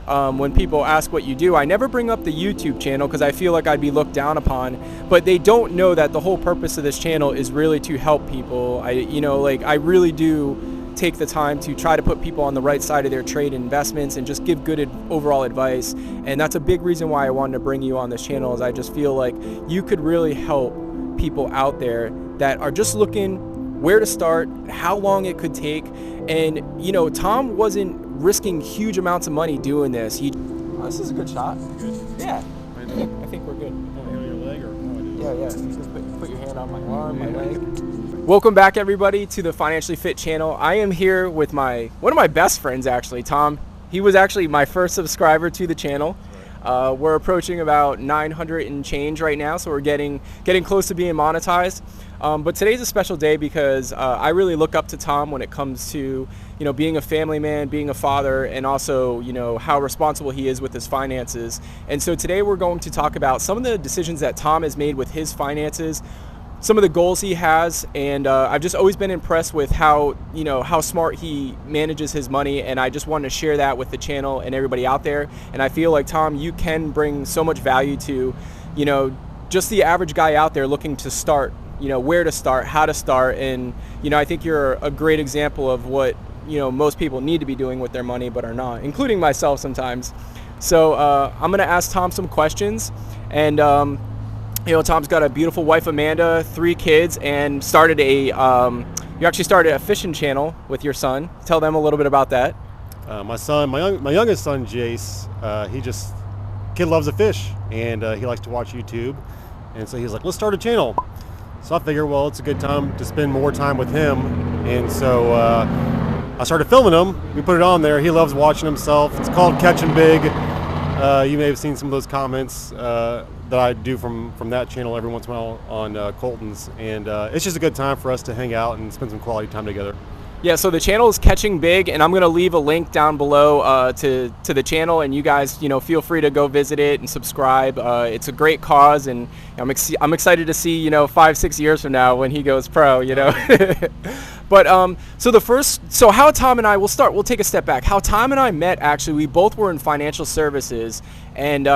when people ask what you do, I never bring up the YouTube channel because I feel like I'd be looked down upon, but they don't know that the whole purpose of this channel is really to help people. I really do take the time to try to put people on the right side of their trade and investments and just give good overall advice. And that's a big reason why I wanted to bring you on this channel, is I just feel like you could really help people out there that are just looking where to start, how long it could take. And Tom wasn't risking huge amounts of money doing this. This is a good shot. Good. Yeah, I think we're good. On your leg, or how I do? Yeah. You just put your hand on my arm, my leg. Welcome back, everybody, to the Financially Fit channel. I am here with one of my best friends, actually, Tom. He was actually my first subscriber to the channel. We're approaching about 900 and change right now, so we're getting close to being monetized. But today's a special day because I really look up to Tom when it comes to being a family man, being a father, and also how responsible he is with his finances. And so today we're going to talk about some of the decisions that Tom has made with his finances, some of the goals he has, and I've just always been impressed with how smart he manages his money, and I just wanted to share that with the channel and everybody out there. And I feel like, Tom, you can bring so much value to just the average guy out there looking to start, where to start, how to start. And I think you're a great example of what most people need to be doing with their money but are not, including myself sometimes. So I'm gonna ask Tom some questions, and Tom's got a beautiful wife, Amanda, 3 kids, and you actually started a fishing channel with your son. Tell them a little bit about that. My youngest son, Jace, kid loves to fish, and he likes to watch YouTube, and so he's like, let's start a channel. So I figure, well, it's a good time to spend more time with him, and so I started filming him. We put it on there. He loves watching himself. It's called Catching Big. You may have seen some of those comments that I do from that channel every once in a while on Colton's, and it's just a good time for us to hang out and spend some quality time together. Yeah, so the channel is Catching Big, and I'm going to leave a link down below to the channel, and you guys, feel free to go visit it and subscribe. It's a great cause, and I'm excited to see, 5-6 years from now when he goes pro, But so how Tom and I, we'll take a step back. How Tom and I met, actually, we both were in financial services, and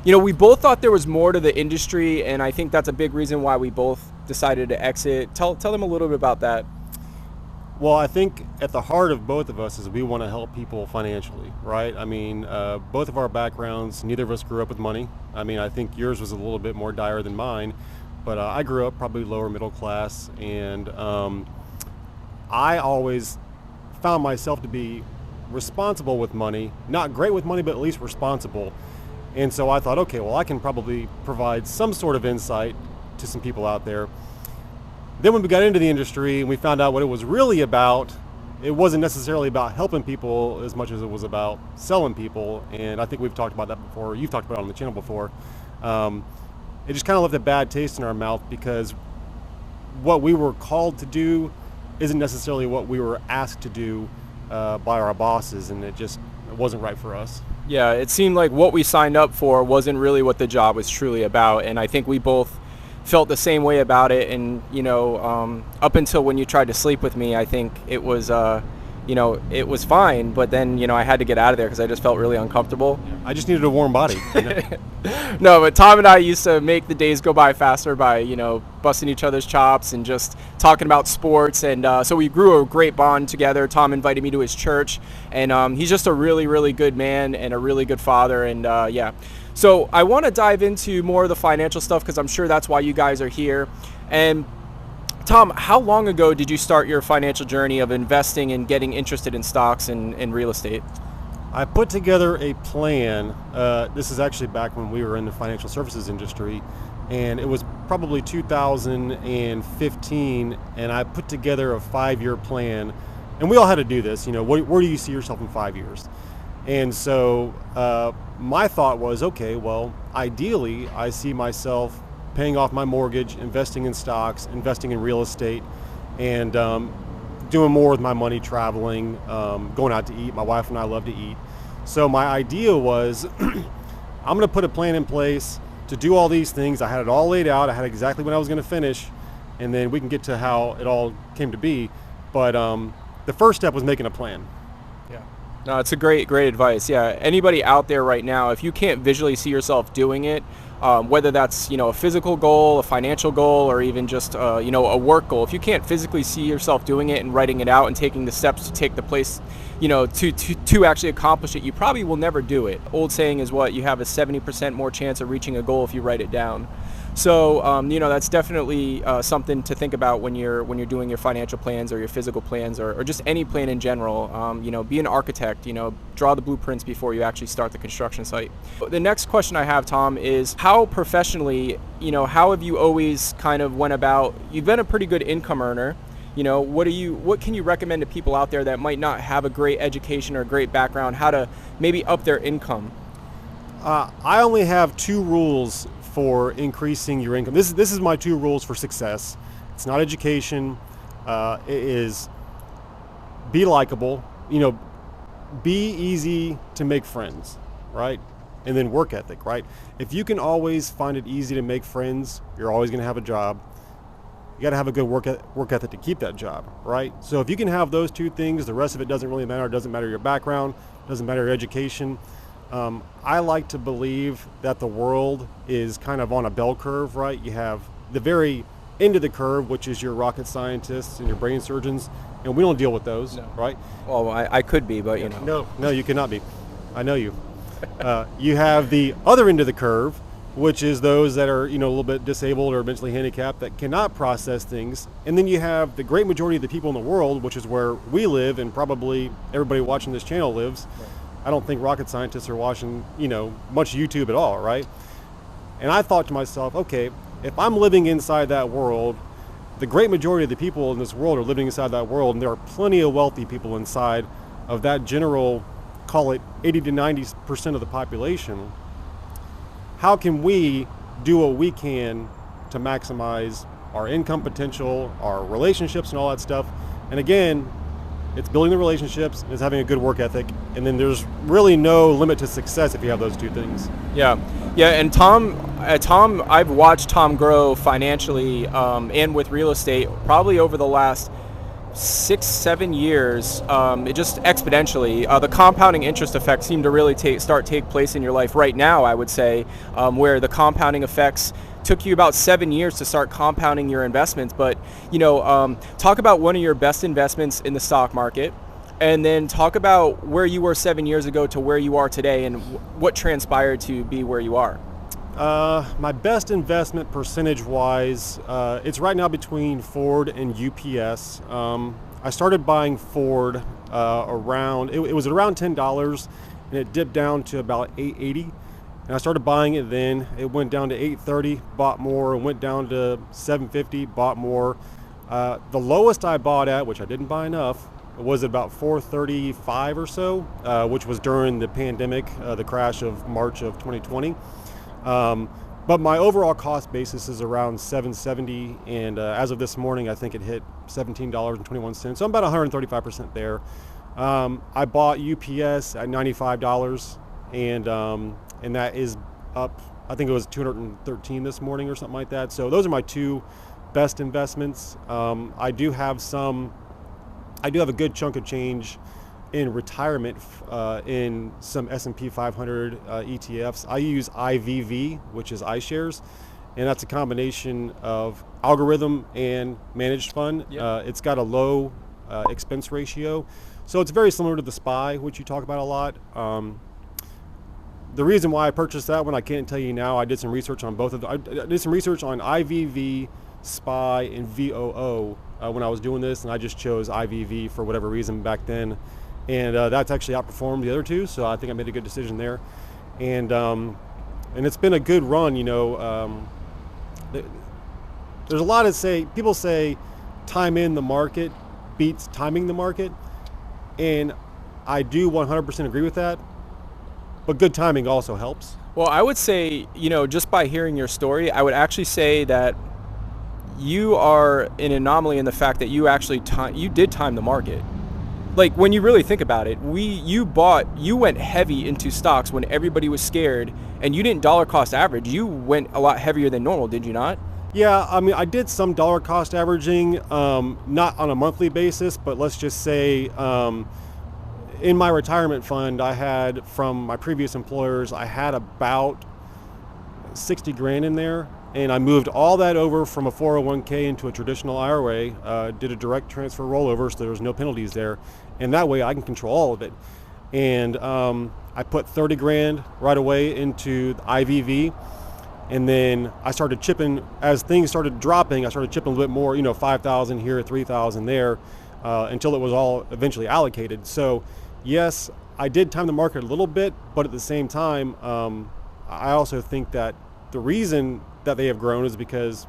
we both thought there was more to the industry, and I think that's a big reason why we both decided to exit. Tell them a little bit about that. Well, I think at the heart of both of us is we want to help people financially, right? I mean, both of our backgrounds, neither of us grew up with money. I mean, I think yours was a little bit more dire than mine, but I grew up probably lower middle class, and I always found myself to be responsible with money, not great with money, but at least responsible. And so I thought, okay, well, I can probably provide some sort of insight to some people out there. Then when we got into the industry and we found out what it was really about, it wasn't necessarily about helping people as much as it was about selling people. And I think we've talked about that before. You've talked about it on the channel before. It just kind of left a bad taste in our mouth because what we were called to do isn't necessarily what we were asked to do by our bosses, and it wasn't right for us. Yeah, it seemed like what we signed up for wasn't really what the job was truly about, and I think we both felt the same way about it. And up until when you tried to sleep with me, I think it was it was fine, but then I had to get out of there because I just felt really uncomfortable. I just needed a warm body. No, but Tom and I used to make the days go by faster by busting each other's chops and just talking about sports, and so we grew a great bond together. Tom invited me to his church, and he's just a really, really good man and a really good father, and yeah. So I want to dive into more of the financial stuff because I'm sure that's why you guys are here. And Tom, how long ago did you start your financial journey of investing and getting interested in stocks and real estate? I put together a plan. This is actually back when we were in the financial services industry, and it was probably 2015, and I put together a 5-year plan. And we all had to do this. Where do you see yourself in 5 years? And so my thought was, okay, well, ideally, I see myself paying off my mortgage, investing in stocks, investing in real estate, and doing more with my money, traveling, going out to eat. My wife and I love to eat. So my idea was I'm going to put a plan in place to do all these things. I had it all laid out. I had exactly when I was going to finish, and then we can get to how it all came to be. But the first step was making a plan. Yeah. No, it's a great advice. Yeah, anybody out there right now, if you can't visually see yourself doing it, whether that's a physical goal, a financial goal, or even just a work goal, if you can't physically see yourself doing it and writing it out and taking the steps to take the place, to actually accomplish it, you probably will never do it. Old saying is what you have a 70% more chance of reaching a goal if you write it down. So that's definitely something to think about when you're doing your financial plans or your physical plans or just any plan in general. Be an architect. Draw the blueprints before you actually start the construction site. The next question I have, Tom, is how professionally, how have you always kind of went about? You've been a pretty good income earner. What can you recommend to people out there that might not have a great education or a great background, how to maybe up their income? I only have two rules for increasing your income. This is my two rules for success. It's not education. It is be likable. Be easy to make friends, right? And then work ethic, right? If you can always find it easy to make friends, you're always going to have a job. You got to have a good work ethic to keep that job, right? So if you can have those two things, the rest of it doesn't really matter. It doesn't matter your background, doesn't matter your education. I like to believe that the world is kind of on a bell curve, right? You have the very end of the curve, which is your rocket scientists and your brain surgeons, and we don't deal with those, No. right? Well, I could be, but No, you cannot be. I know you. You have the other end of the curve, which is those that are, a little bit disabled or mentally handicapped that cannot process things. And then you have the great majority of the people in the world, which is where we live and probably everybody watching this channel lives. Right. I don't think rocket scientists are watching, much YouTube at all, right? And I thought to myself, okay, if I'm living inside that world, the great majority of the people in this world are living inside that world, and there are plenty of wealthy people inside of that general, call it 80 to 90% of the population. How can we do what we can to maximize our income potential, our relationships and all that stuff? And again, it's building the relationships, it's having a good work ethic, and then there's really no limit to success if you have those two things. Yeah, and Tom, I've watched Tom grow financially and with real estate probably over the last 6-7 years, it just exponentially. The compounding interest effects seem to really take place in your life right now, I would say, where the compounding effects took you about 7 years to start compounding your investments. But, talk about one of your best investments in the stock market, and then talk about where you were 7 years ago to where you are today and what transpired to be where you are. My best investment percentage-wise, it's right now between Ford and UPS. I started buying Ford around, it was around $10, and it dipped down to about $8.80. And I started buying it then. It went down to $8.30, bought more, and went down to $7.50, bought more. The lowest I bought at, which I didn't buy enough, was about $4.35 or so, which was during the pandemic, the crash of March of 2020. But my overall cost basis is around $7.70, and as of this morning, I think it hit $17.21. So I'm about 135% there. I bought UPS at $95, and that is up. I think it was 213 this morning or something like that. So those are my two best investments. I do have a good chunk of change in retirement in some S&P 500 ETFs. I use IVV, which is iShares, and that's a combination of algorithm and managed fund. Yep. It's got a low expense ratio, so it's very similar to the SPY, which you talk about a lot. The reason why I purchased that one, I can't tell you now. I did some research on both of them. I did some research on IVV, SPY, and VOO when I was doing this, and I just chose IVV for whatever reason back then. And that's actually outperformed the other two, so I think I made a good decision there. And it's been a good run, There's a lot of people say time in the market beats timing the market, and I do 100% agree with that, but good timing also helps. Well, I would say, just by hearing your story, I would actually say that you are an anomaly in the fact that you actually you did time the market. Like, when you really think about it, you went heavy into stocks when everybody was scared, and you didn't dollar cost average. You went a lot heavier than normal, did you not? Yeah, I mean, I did some dollar cost averaging, not on a monthly basis, but let's just say in my retirement fund, I had from my previous employers, I had about 60 grand in there, and I moved all that over from a 401k into a traditional IRA, did a direct transfer rollover, so there was no penalties there, and that way I can control all of it. And I put 30 grand right away into the IVV, and then I started chipping, as things started dropping, I started chipping a little bit more, 5,000 here, 3,000 there, until it was all eventually allocated. So yes, I did time the market a little bit, but at the same time, I also think that the reason that they have grown is because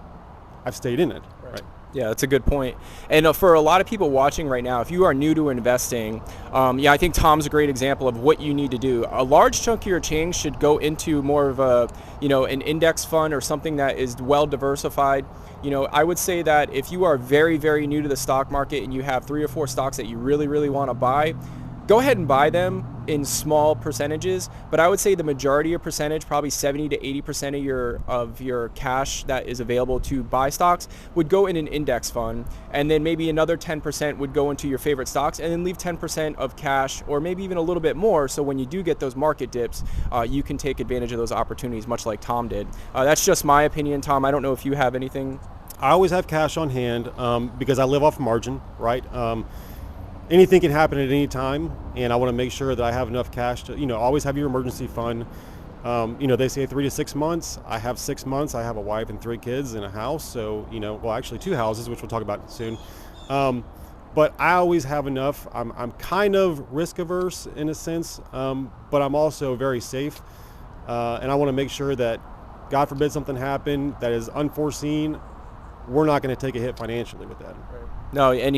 I've stayed in it. Right. Yeah, that's a good point. And for a lot of people watching right now, if you are new to investing, I think Tom's a great example of what you need to do. A large chunk of your change should go into more of a, an index fund or something that is well diversified. I would say that if you are very, very new to the stock market and you have 3 or 4 stocks that you really, really want to buy, go ahead and buy them in small percentages, but I would say the majority of percentage, probably 70 to 80% of your cash that is available to buy stocks would go in an index fund, and then maybe another 10% would go into your favorite stocks, and then leave 10% of cash, or maybe even a little bit more, so when you do get those market dips, you can take advantage of those opportunities, much like Tom did. That's just my opinion. Tom, I don't know if you have anything. I always have cash on hand because I live off margin, right? Anything can happen at any time, and I want to make sure that I have enough cash to, always have your emergency fund. They say 3 to 6 months. I have 6 months. I have a wife and 3 kids and a house. So, actually 2 houses, which we'll talk about soon. But I always have enough. I'm kind of risk averse in a sense, but I'm also very safe. And I want to make sure that, God forbid something happen that is unforeseen, we're not going to take a hit financially with that. Right. No, and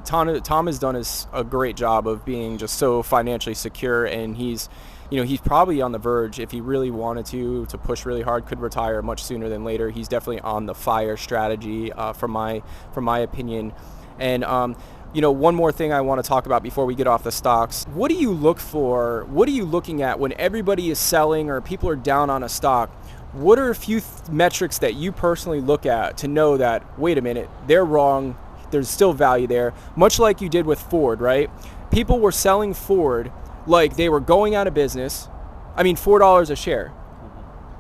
Tom has done a great job of being just so financially secure, and he's probably on the verge, if he really wanted to push really hard, could retire much sooner than later. He's definitely on the FIRE strategy, from my opinion. And one more thing I want to talk about before we get off the stocks. What do you look for? What are you looking at when everybody is selling or people are down on a stock? What are a few metrics that you personally look at to know that, wait a minute, they're wrong, there's still value there, much like you did with Ford, right? People were selling Ford like they were going out of business. I mean, $4 a share.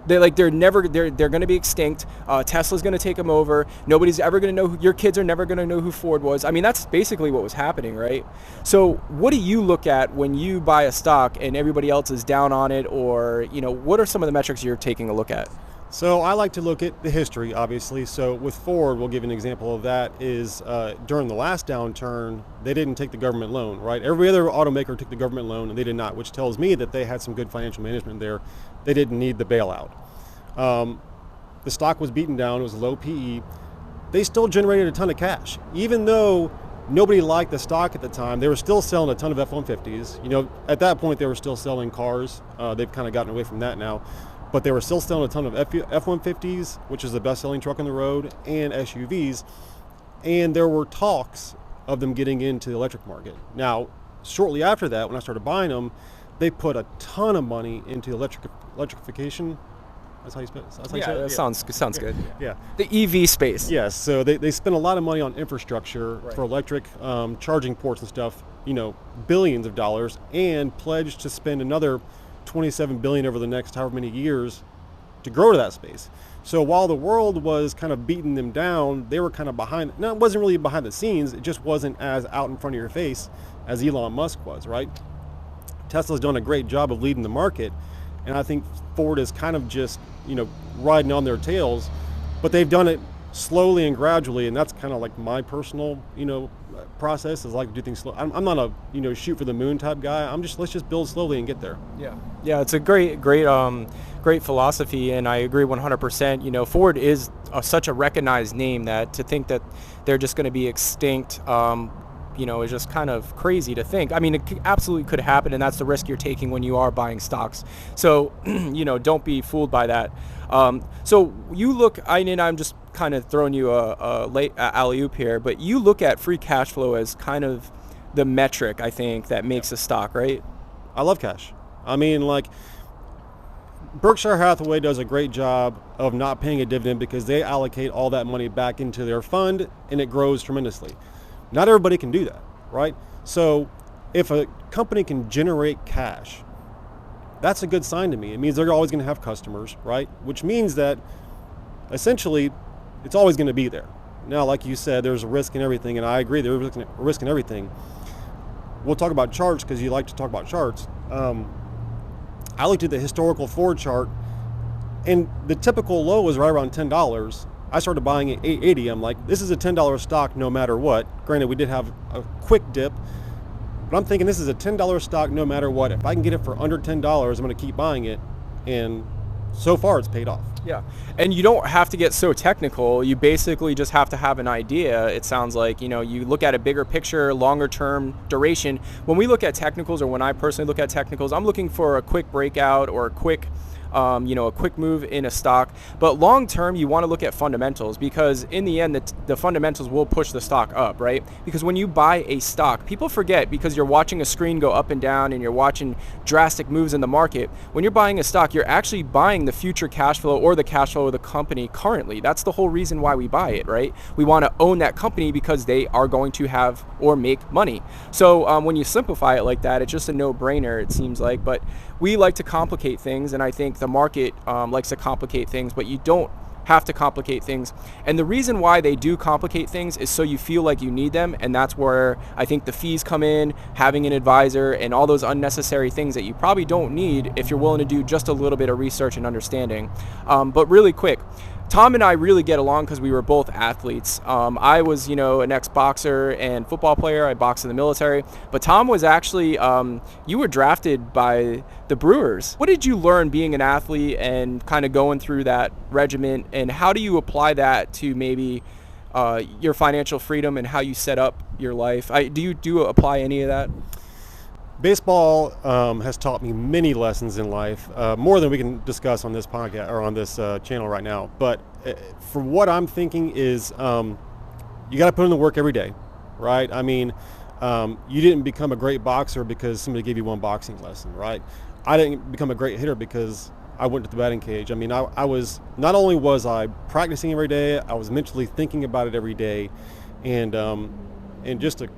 They're going to be extinct. Tesla's going to take them over. Nobody's ever going to know, your kids are never going to know who Ford was. I mean, that's basically what was happening, right? So what do you look at when you buy a stock and everybody else is down on it, or, what are some of the metrics you're taking a look at? So I like to look at the history, obviously. So with Ford, we'll give an example of that, is during the last downturn, they didn't take the government loan, right? Every other automaker took the government loan, and they did not, which tells me that they had some good financial management there. They didn't need the bailout. The stock was beaten down, it was low PE. They still generated a ton of cash. Even though nobody liked the stock at the time, they were still selling a ton of F-150s. At that point, they were still selling cars. They've kind of gotten away from that now. But they were still selling a ton of F-150s, which is the best-selling truck on the road, and SUVs. And there were talks of them getting into the electric market. Now, shortly after that, when I started buying them, they put a ton of money into electrification. That's how you spend it? Yeah, that sounds good. Yeah. The EV space. Yes, so they spent a lot of money on infrastructure for electric charging ports and stuff, billions of dollars, and pledged to spend another $27 billion over the next however many years to grow to that space. So while the world was kind of beating them down, they were kind of behind. No, it wasn't really behind the scenes. It just wasn't as out in front of your face as Elon Musk was, right? Tesla's done a great job of leading the market, and I think Ford is kind of just, riding on their tails, but they've done it slowly and gradually, and that's kind of like my personal, process, is like to do things slow. I'm not a, shoot for the moon type guy. Let's just build slowly and get there. Yeah, it's a great philosophy, and I agree 100%. Ford is such a recognized name that to think that they're just going to be extinct, is just kind of crazy to think. I mean, it absolutely could happen, and that's the risk you're taking when you are buying stocks. So, don't be fooled by that. So you look, and I'm just kind of throwing you a late alley-oop here, but you look at free cash flow as kind of the metric, I think, that makes a stock, right? I love cash. I mean, like, Berkshire Hathaway does a great job of not paying a dividend because they allocate all that money back into their fund, and it grows tremendously. Not everybody can do that, right? So if a company can generate cash, that's a good sign to me. It means they're always going to have customers, right? Which means that essentially it's always going to be there. Now, like you said, there's a risk in everything, and I agree there's a risk in everything. We'll talk about charts because you like to talk about charts. I looked at the historical forward chart, and the typical low was right around $10. I started buying at $8.80. I'm like, this is a $10 stock no matter what. Granted, we did have a quick dip, but I'm thinking this is a $10 stock no matter what. If I can get it for under $10, I'm going to keep buying it, and so far it's paid off. Yeah, and you don't have to get so technical. You basically just have to have an idea. It sounds like, you look at a bigger picture, longer term duration. When we look at technicals, or when I personally look at technicals, I'm looking for a quick breakout or a quick a quick move in a stock. But long term, you want to look at fundamentals, because in the end, the fundamentals will push the stock up, right? Because when you buy a stock, people forget, because you're watching a screen go up and down and you're watching drastic moves in the market. When you're buying a stock, you're actually buying the future cash flow or the cash flow of the company currently. That's the whole reason why we buy it, right? We want to own that company because they are going to have or make money. So when you simplify it like that, it's just a no-brainer, it seems like. But we like to complicate things, and I think the market likes to complicate things, but you don't have to complicate things. And the reason why they do complicate things is so you feel like you need them, and that's where I think the fees come in, having an advisor, and all those unnecessary things that you probably don't need if you're willing to do just a little bit of research and understanding. But really quick, Tom and I really get along because we were both athletes. I was, an ex-boxer and football player. I boxed in the military. But Tom was actually, you were drafted by the Brewers. What did you learn being an athlete and kind of going through that regiment? And how do you apply that to maybe your financial freedom and how you set up your life? Do you apply any of that? Baseball has taught me many lessons in life, more than we can discuss on this podcast or on this channel right now. But for what I'm thinking is, you got to put in the work every day, right? I mean, you didn't become a great boxer because somebody gave you one boxing lesson, right? I didn't become a great hitter because I went to the batting cage. I mean, I was, not only was I practicing every day, I was mentally thinking about it every day, and just a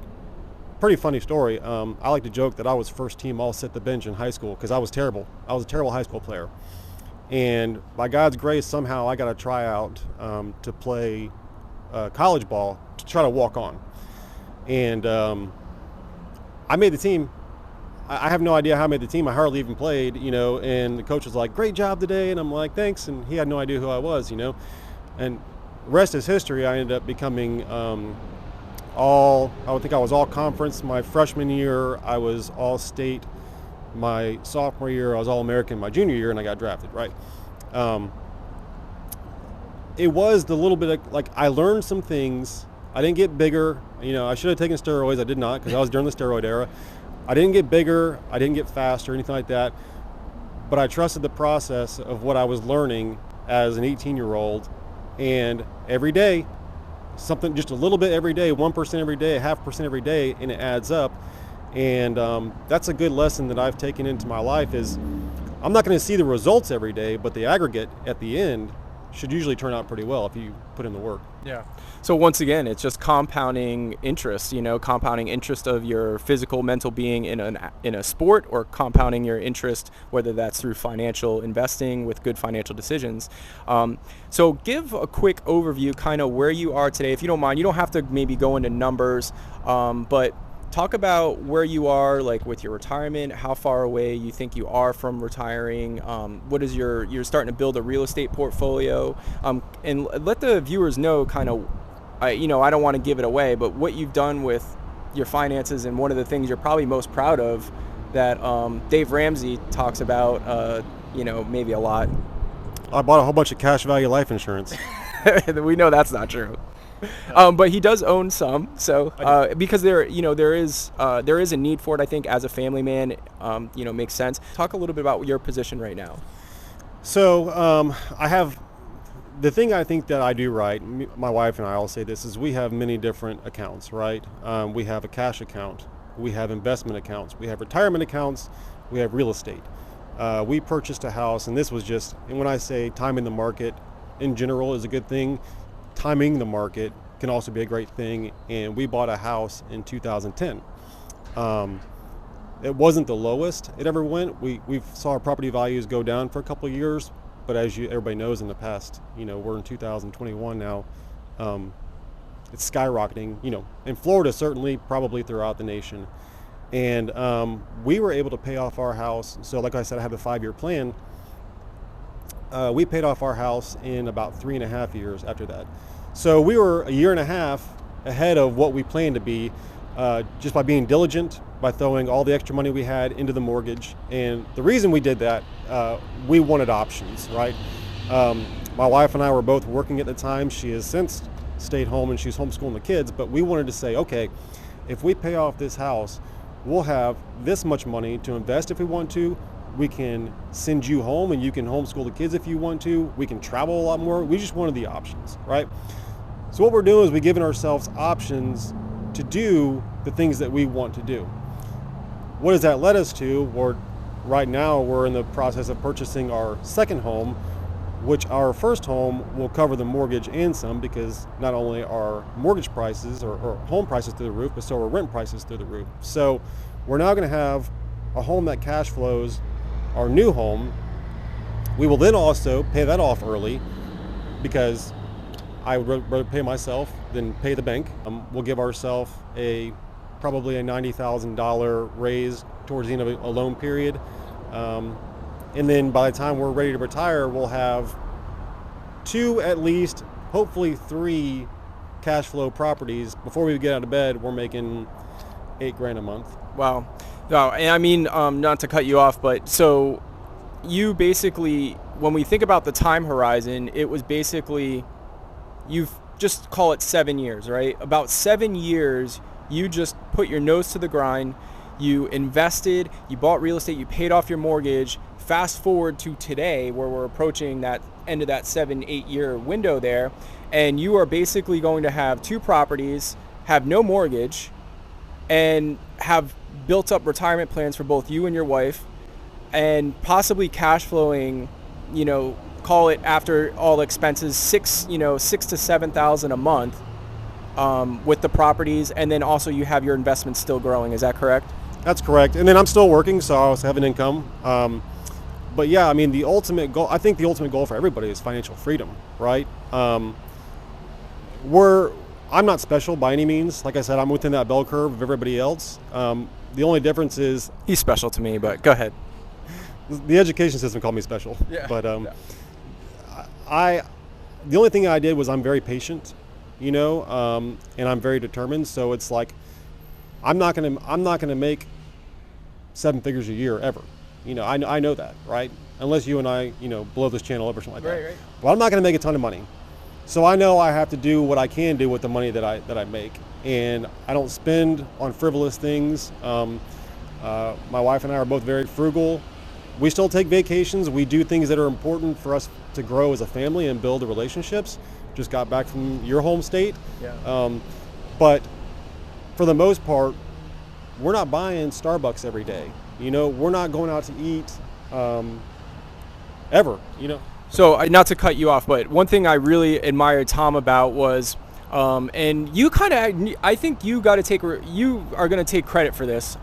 pretty funny story. I like to joke that I was first team all set the bench in high school because I was terrible. I was a terrible high school player. And by God's grace, somehow I got a tryout to play college ball to try to walk on. And I made the team. I have no idea how I made the team. I hardly even played, and the coach was like, "Great job today." And I'm like, "Thanks." And he had no idea who I was, And the rest is history. I ended up becoming I would think I was all conference my freshman year. I was all state my sophomore year. I was all American my junior year, and I got drafted, right? It was the little bit of, like, I learned some things. I didn't get bigger. I should have taken steroids. I did not, because I was during the steroid era. I didn't get bigger. I didn't get faster, anything like that. But I trusted the process of what I was learning as an 18-year-old. And every day, something just a little bit every day, 1% every day, 0.5% every day, and it adds up. And that's a good lesson that I've taken into my life is I'm not going to see the results every day, but the aggregate at the end should usually turn out pretty well if you put in the work. Yeah. So once again, it's just compounding interest, compounding interest of your physical, mental being in a sport, or compounding your interest, whether that's through financial investing with good financial decisions. So give a quick overview, kind of where you are today, if you don't mind. You don't have to maybe go into numbers, but talk about where you are, like with your retirement, how far away you think you are from retiring. What is you're starting to build a real estate portfolio, and let the viewers know kind of, I don't want to give it away, but what you've done with your finances, and one of the things you're probably most proud of that Dave Ramsey talks about, maybe a lot. I bought a whole bunch of cash value life insurance. We know that's not true. But he does own some, so because there is a need for it. I think as a family man, makes sense. Talk a little bit about your position right now. So I have the thing I think that I do right. My wife and I all say this is we have many different accounts, right? We have a cash account, we have investment accounts, we have retirement accounts, we have real estate. We purchased a house, and this was just, and when I say timing the market in general is a good thing, timing the market can also be a great thing. And we bought a house in 2010. It wasn't the lowest it ever went. We saw our property values go down for a couple of years, but as everybody knows, in the past, we're in 2021 now. It's skyrocketing. In Florida, certainly, probably throughout the nation. And we were able to pay off our house. So, like I said, I have a 5-year plan. We paid off our house in about 3.5 years after that. So we were a year and a half ahead of what we planned to be, just by being diligent, by throwing all the extra money we had into the mortgage. And the reason we did that, we wanted options, right? My wife and I were both working at the time. She has since stayed home and she's homeschooling the kids, but we wanted to say, okay, if we pay off this house, we'll have this much money to invest if we want to. We can send you home and you can homeschool the kids if you want to. We can travel a lot more. We just wanted the options, right? So what we're doing is we're giving ourselves options to do the things that we want to do. What does that led us to? Right now we're in the process of purchasing our second home, which our first home will cover the mortgage and some, because not only are mortgage prices or home prices through the roof, but so are rent prices through the roof. So we're now going to have a home that cash flows our new home. We will then also pay that off early, because I would rather pay myself than pay the bank. We'll give ourselves probably a $90,000 raise towards the end of a loan period. And then by the time we're ready to retire, we'll have 2, at least, hopefully 3 cash flow properties. Before we get out of bed, we're making $8,000 a month. Wow. No, and I mean, not to cut you off, but so you basically, when we think about the time horizon, it was basically, you've just call it 7 years, right? About 7 years, you just put your nose to the grind, you invested, you bought real estate, you paid off your mortgage. Fast forward to today, where we're approaching that end of that 7-8 year window there, and you are basically going to have 2 properties, have no mortgage, and have built up retirement plans for both you and your wife, and possibly cash flowing, call it after all expenses, $6,000 to $7,000 a month with the properties, and then also you have your investments still growing. Is that correct? That's correct. And then I'm still working, so I also have an income. But yeah, I mean, I think the ultimate goal for everybody is financial freedom, right? I'm not special by any means. Like I said, I'm within that bell curve of everybody else. The only difference is... He's special to me, but go ahead. The education system called me special. Yeah. But the only thing I did was I'm very patient, and I'm very determined. So it's like, I'm not gonna make 7 figures a year ever. I know that, right? Unless you and I, blow this channel up or something like that. Right. But I'm not going to make a ton of money. So I know I have to do what I can do with the money that I make. And I don't spend on frivolous things. My wife and I are both very frugal. We still take vacations. We do things that are important for us to grow as a family and build the relationships. Just got back from your home state. Yeah. But for the most part, we're not buying Starbucks every day. We're not going out to eat ever, So not to cut you off, but one thing I really admired Tom about was, and you I think you are going to take credit for this.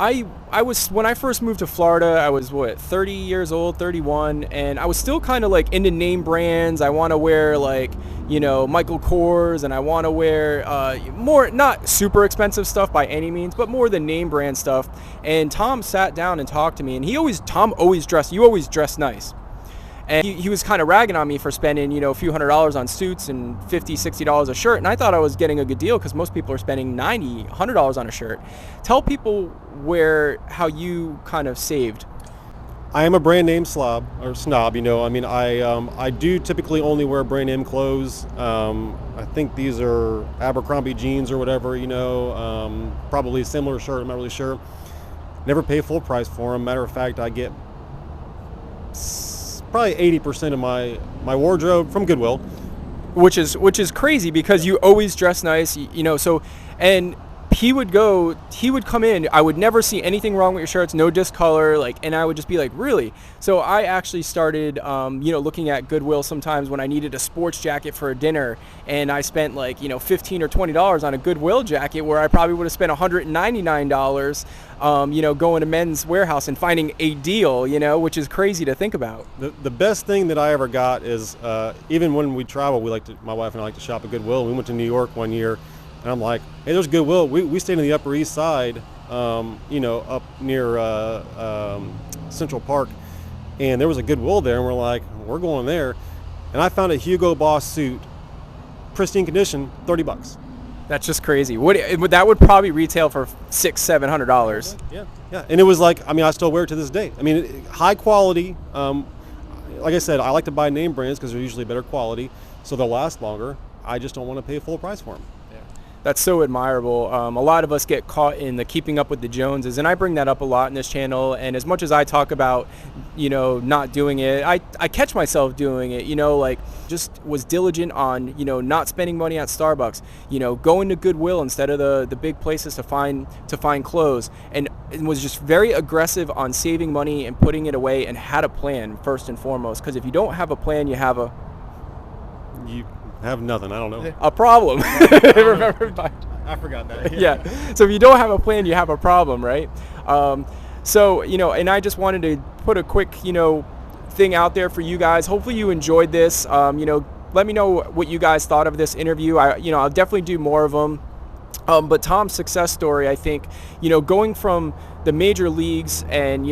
I was, when I first moved to Florida, I was 30 years old, 31, and I was still kind of like into name brands. I want to wear Michael Kors, and I want to wear more, not super expensive stuff by any means, but more the name brand stuff. And Tom sat down and talked to me, and you always dress nice. And he was kind of ragging on me for spending, a few $100s on suits and $50, $60 a shirt. And I thought I was getting a good deal, because most people are spending $90, $100 on a shirt. Tell people how you kind of saved. I am a brand name snob. I do typically only wear brand name clothes. I think these are Abercrombie jeans or whatever, probably a similar shirt. I'm not really sure. Never pay full price for them. Matter of fact, I get probably 80% of my wardrobe from Goodwill, which is crazy, because you always dress nice, so, and he would come in, I would never see anything wrong with your shirts, no discolor, like, and I would just be like, really? So I actually started, looking at Goodwill sometimes when I needed a sports jacket for a dinner, and I spent like, $15 or $20 on a Goodwill jacket where I probably would have spent $199, going to Men's Warehouse and finding a deal, which is crazy to think about. The best thing that I ever got is, even when we travel, my wife and I like to shop at Goodwill. We went to New York one year, and I'm like, hey, there's Goodwill. We stayed in the Upper East Side, up near Central Park, and there was a Goodwill there, and we're like, we're going there. And I found a Hugo Boss suit, pristine condition, $30. That's just crazy. That would probably retail for $600-$700. Yeah. And it was like, I still wear it to this day. High quality. Like I said, I like to buy name brands because they're usually better quality, so they'll last longer. I just don't want to pay full price for them. That's so admirable. A lot of us get caught in the keeping up with the Joneses, and I bring that up a lot in this channel. And as much as I talk about, not doing it, I catch myself doing it. Just was diligent on, not spending money at Starbucks. Going to Goodwill instead of the big places to find clothes, and was just very aggressive on saving money and putting it away, and had a plan first and foremost. Because if you don't have a plan, you have nothing. I don't know. A problem. Remember? I forgot that. Yeah. So if you don't have a plan, you have a problem, right? And I just wanted to put a quick, thing out there for you guys. Hopefully you enjoyed this. Let me know what you guys thought of this interview. I'll definitely do more of them. But Tom's success story, I think, going from the major leagues and,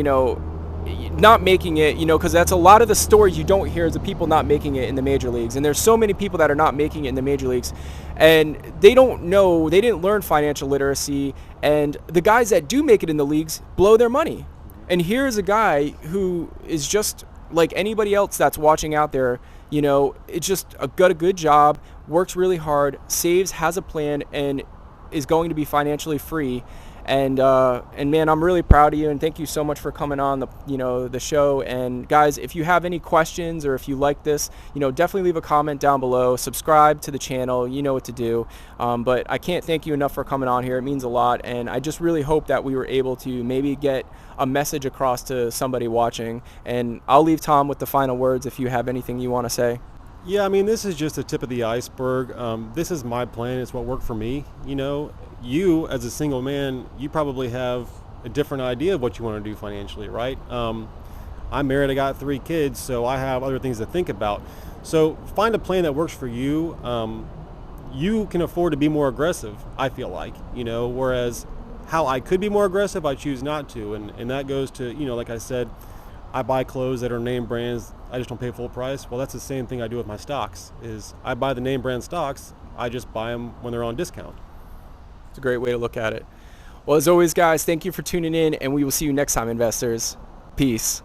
not making it, because that's a lot of the stories you don't hear is the people not making it in the major leagues. And there's so many people that are not making it in the major leagues, and they didn't learn financial literacy. And the guys that do make it in the leagues blow their money. And here's a guy who is just like anybody else that's watching out there. It's just got a good job, works really hard, saves, has a plan, and is going to be financially free. And man, I'm really proud of you, and thank you so much for coming on the show. And guys, if you have any questions or if you like this, definitely leave a comment down below. Subscribe to the channel. You know what to do. But I can't thank you enough for coming on here. It means a lot, and I just really hope that we were able to maybe get a message across to somebody watching. And I'll leave Tom with the final words if you have anything you want to say. Yeah, this is just the tip of the iceberg. This is my plan. It's what worked for me. You as a single man, you probably have a different idea of what you want to do financially, right? I'm married, I got 3 kids, so I have other things to think about. So find a plan that works for you. You can afford to be more aggressive, I feel like, whereas how I could be more aggressive, I choose not to. And that goes to, like I said, I buy clothes that are name brands. I just don't pay full price. Well, that's the same thing I do with my stocks. Is I buy the name brand stocks. I just buy them when they're on discount. It's a great way to look at it. Well, as always, guys, thank you for tuning in, and we will see you next time, investors. Peace.